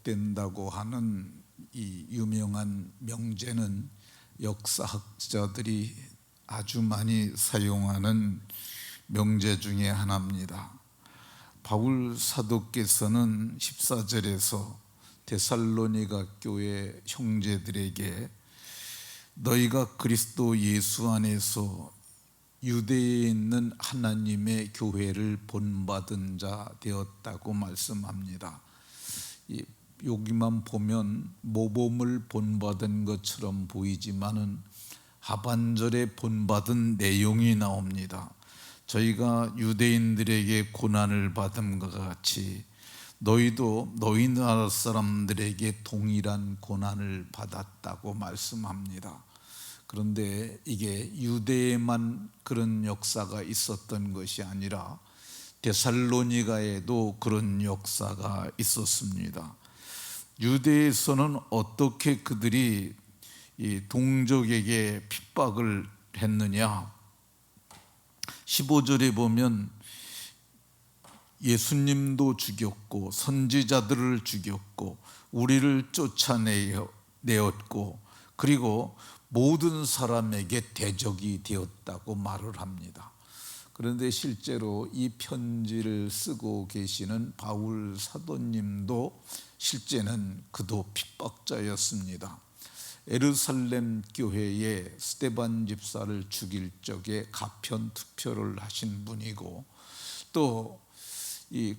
반복된다고 하는 이 유명한 명제는 역사학자들이 아주 많이 사용하는 명제 중에 하나입니다. 바울 사도께서는 14절에서 데살로니가 교회 형제들에게 너희가 그리스도 예수 안에서 유대에 있는 하나님의 교회를 본받은 자 되었다고 말씀합니다. 여기만 보면 모범을 본받은 것처럼 보이지만은 하반절에 본받은 내용이 나옵니다. 저희가 유대인들에게 고난을 받음과 같이 너희도 너희 나라 사람들에게 동일한 고난을 받았다고 말씀합니다. 그런데 이게 유대에만 그런 역사가 있었던 것이 아니라 데살로니가에도 그런 역사가 있었습니다. 유대에서는 어떻게 그들이 이 동족에게 핍박을 했느냐? 15절에 보면 예수님도 죽였고 선지자들을 죽였고 우리를 쫓아내었고 그리고 모든 사람에게 대적이 되었다고 말을 합니다. 그런데 실제로 이 편지를 쓰고 계시는 바울 사도님도 실제는 그도 핍박자였습니다. 예루살렘 교회에 스데반 집사를 죽일 적에 가편 투표를 하신 분이고 또 이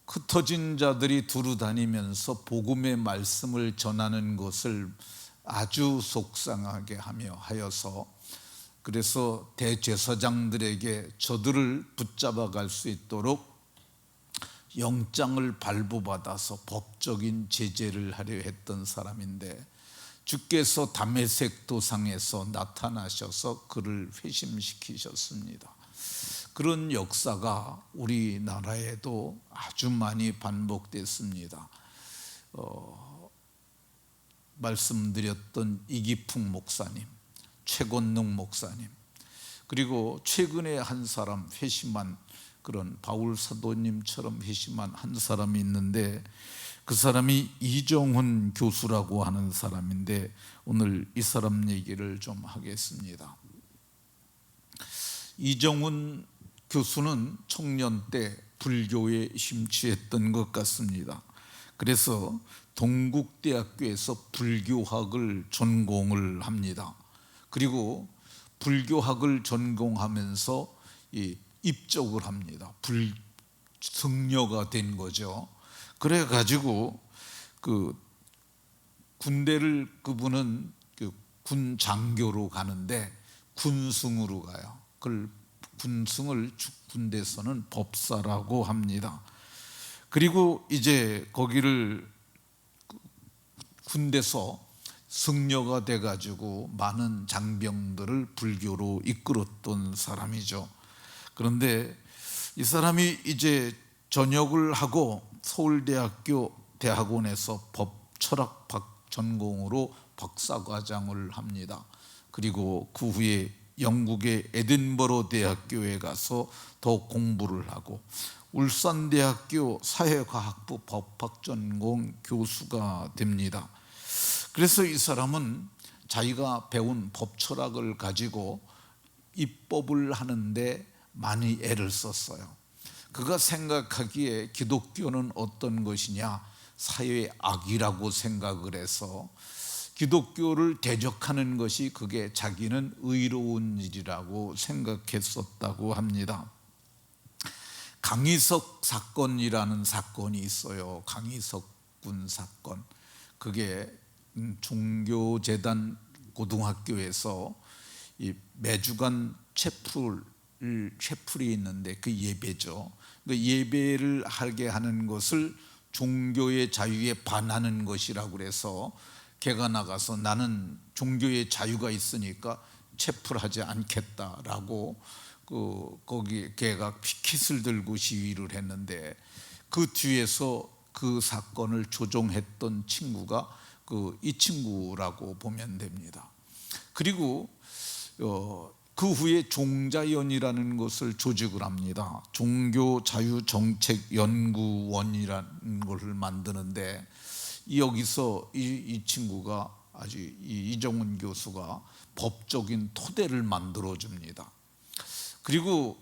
흩어진 자들이 두루 다니면서 복음의 말씀을 전하는 것을 아주 속상하게 하여서 그래서 대제사장들에게 저들을 붙잡아 갈 수 있도록 영장을 발부받아서 법적인 제재를 하려 했던 사람인데 주께서 다메섹 도상에서 나타나셔서 그를 회심시키셨습니다. 그런 역사가 우리나라에도 아주 많이 반복됐습니다. 말씀드렸던 이기풍 목사님, 최건능 목사님, 그리고 최근에 한 사람 회심한 그런 바울 사도님처럼 회심한 한 사람이 있는데 그 사람이 이정훈 교수라고 하는 사람인데 오늘 이 사람 얘기를 좀 하겠습니다. 이정훈 교수는 청년 때 불교에 심취했던 것 같습니다. 그래서 동국대학교에서 불교학을 전공을 합니다. 그리고 불교학을 전공하면서 입적을 합니다. 승려가 된 거죠. 그래가지고 군대를 그분은 군 장교로 가는데 군승으로 가요. 그걸 군승을 군대에서는 법사라고 합니다. 그리고 이제 거기를 군대에서 승려가 돼가지고 많은 장병들을 불교로 이끌었던 사람이죠. 그런데 이 사람이 이제 전역을 하고 서울대학교 대학원에서 법철학 전공으로 박사과정을 합니다. 그리고 그 후에 영국의 에딘버러 대학교에 가서 더 공부를 하고 울산대학교 사회과학부 법학 전공 교수가 됩니다. 그래서 이 사람은 자기가 배운 법철학을 가지고 입법을 하는데 많이 애를 썼어요. 그가 생각하기에 기독교는 어떤 것이냐? 사회의 악이라고 생각을 해서 기독교를 대적하는 것이 그게 자기는 의로운 일이라고 생각했었다고 합니다. 강희석 사건이라는 사건이 있어요. 강희석 군 사건. 그게 종교재단 고등학교에서 이 매주간 채플이 있는데 그 예배죠. 그 예배를 하게 하는 것을 종교의 자유에 반하는 것이라고 그래서 걔가 나가서 나는 종교의 자유가 있으니까 채플하지 않겠다라고 거기 걔가 피켓을 들고 시위를 했는데 그 뒤에서 그 사건을 조종했던 친구가 이 친구라고 보면 됩니다. 그리고 그 후에 종자연이라는 것을 조직을 합니다. 종교자유정책연구원이라는 것을 만드는데 여기서 이 친구가 아주 이정훈 교수가 법적인 토대를 만들어 줍니다. 그리고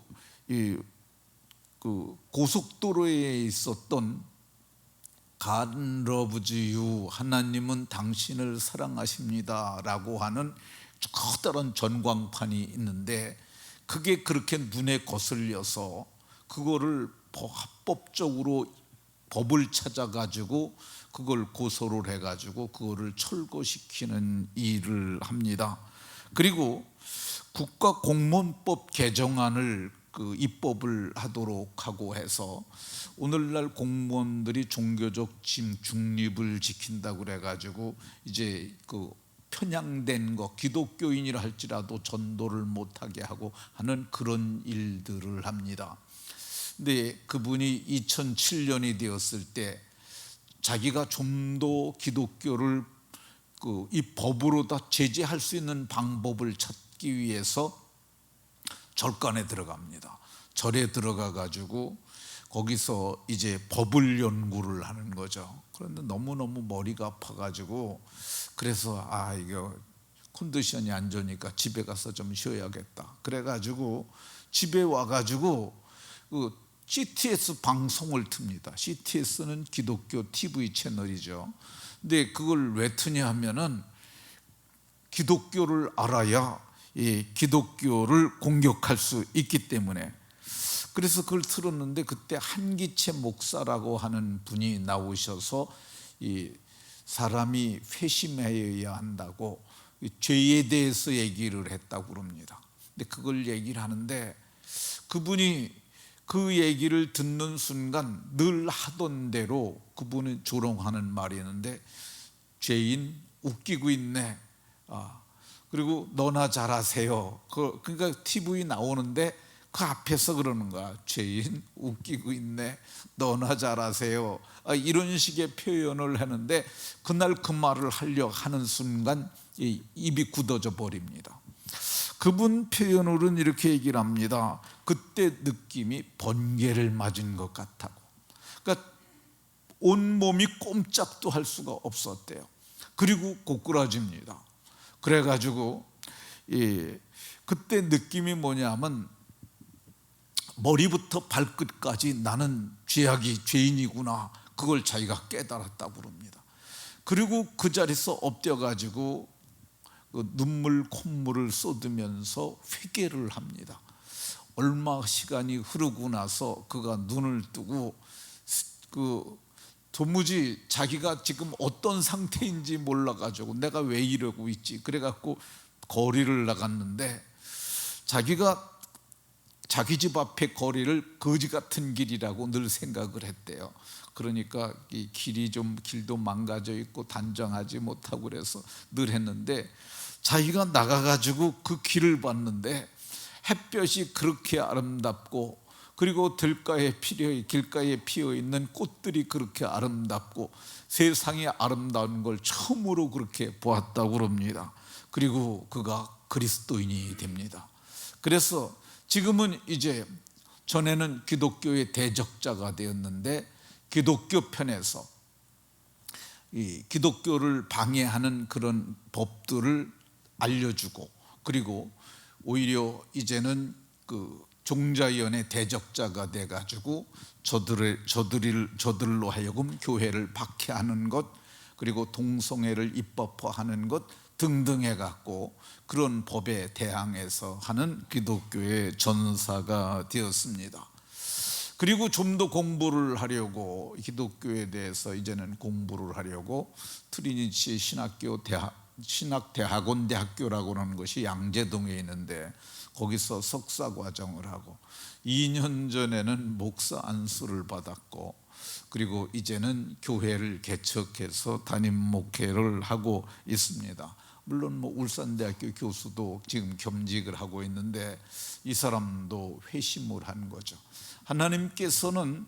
그 고속도로에 있었던 God loves you, 하나님은 당신을 사랑하십니다 라고 하는 커다란 전광판이 있는데, 그게 그렇게 눈에 거슬려서 그거를 합법적으로 법을 찾아가지고 그걸 고소를 해가지고 그거를 철거시키는 일을 합니다. 그리고 국가공무원법 개정안을 입법을 하도록 하고 해서 오늘날 공무원들이 종교적 중립을 지킨다고 그래가지고 이제 편향된 거, 기독교인이라 할지라도 전도를 못하게 하고 하는 그런 일들을 합니다. 근데 그분이 2007년이 되었을 때 자기가 좀 더 기독교를 이 법으로 다 제재할 수 있는 방법을 찾기 위해서 절간에 들어갑니다. 절에 들어가 가지고 거기서 이제 법을 연구를 하는 거죠. 그런데 너무너무 머리가 아파가지고, 그래서 이거 컨디션이 안 좋으니까 집에 가서 좀 쉬어야겠다. 그래가지고 집에 와가지고 CTS 방송을 틉니다. CTS는 기독교 TV 채널이죠. 근데 그걸 왜 트냐 하면은 기독교를 알아야 기독교를 공격할 수 있기 때문에. 그래서 그걸 틀었는데 그때 한기채 목사라고 하는 분이 나오셔서 이 사람이 회심해야 한다고 죄에 대해서 얘기를 했다고 그럽니다. 근데 그걸 얘기를 하는데, 그분이 그 얘기를 듣는 순간 늘 하던 대로 그분이 조롱하는 말이 있는데, 죄인 웃기고 있네, 그리고 너나 잘하세요. 그러니까 TV 나오는데 그 앞에서 그러는 거야. 죄인 웃기고 있네, 너나 잘하세요. 이런 식의 표현을 하는데, 그날 그 말을 하려 하는 순간 입이 굳어져 버립니다. 그분 표현으로는 이렇게 얘기를 합니다. 그때 느낌이 번개를 맞은 것 같다고. 그러니까 온몸이 꼼짝도 할 수가 없었대요. 그리고 고꾸라집니다. 그래가지고 그때 느낌이 뭐냐면, 머리부터 발끝까지 나는 죄인이구나, 그걸 자기가 깨달았다고 그럽니다. 그리고 그 자리에서 엎드려가지고 눈물 콧물을 쏟으면서 회개를 합니다. 얼마 시간이 흐르고 나서 그가 눈을 뜨고 도무지 자기가 지금 어떤 상태인지 몰라가지고 내가 왜 이러고 있지, 그래갖고 거리를 나갔는데, 자기가 자기 집 앞에 거리를 거지 같은 길이라고 늘 생각을 했대요. 그러니까 이 길도 망가져 있고 단정하지 못하고 그래서 늘 했는데, 자기가 나가가지고 그 길을 봤는데 햇볕이 그렇게 아름답고, 그리고 길가에 피어 있는 꽃들이 그렇게 아름답고, 세상이 아름다운 걸 처음으로 그렇게 보았다고 그럽니다. 그리고 그가 그리스도인이 됩니다. 그래서 지금은 이제, 전에는 기독교의 대적자가 되었는데, 기독교 편에서 이 기독교를 방해하는 그런 법들을 알려주고, 그리고 오히려 이제는 종자연의 대적자가 돼가지고 저들로 하여금 교회를 박해하는 것, 그리고 동성애를 입법화하는 것 등등 해갖고 그런 법에 대항해서 하는 기독교의 전사가 되었습니다. 그리고 좀 더 공부를 하려고, 기독교에 대해서 이제는 공부를 하려고 트리니티 신학대학원 대학교라고 하는 것이 양재동에 있는데, 거기서 석사 과정을 하고 2년 전에는 목사 안수를 받았고, 그리고 이제는 교회를 개척해서 담임 목회를 하고 있습니다. 물론 울산대학교 교수도 지금 겸직을 하고 있는데, 이 사람도 회심을 한 거죠. 하나님께서는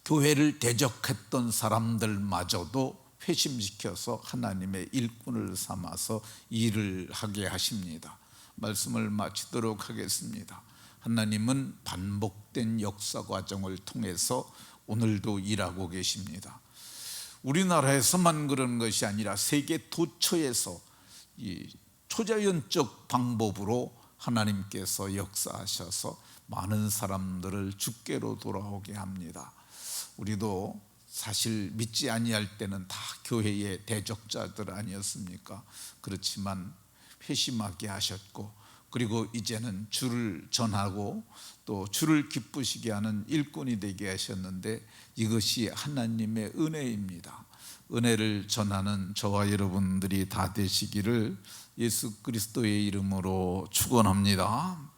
교회를 대적했던 사람들마저도 회심시켜서 하나님의 일꾼을 삼아서 일을 하게 하십니다. 말씀을 마치도록 하겠습니다. 하나님은 반복된 역사 과정을 통해서 오늘도 일하고 계십니다. 우리나라에서만 그런 것이 아니라 세계 도처에서 이 초자연적 방법으로 하나님께서 역사하셔서 많은 사람들을 주께로 돌아오게 합니다. 우리도 사실 믿지 아니할 때는 다 교회의 대적자들 아니었습니까? 그렇지만 회심하게 하셨고, 그리고 이제는 주를 전하고 또 주를 기쁘시게 하는 일꾼이 되게 하셨는데, 이것이 하나님의 은혜입니다. 은혜를 전하는 저와 여러분들이 다 되시기를 예수 그리스도의 이름으로 축원합니다.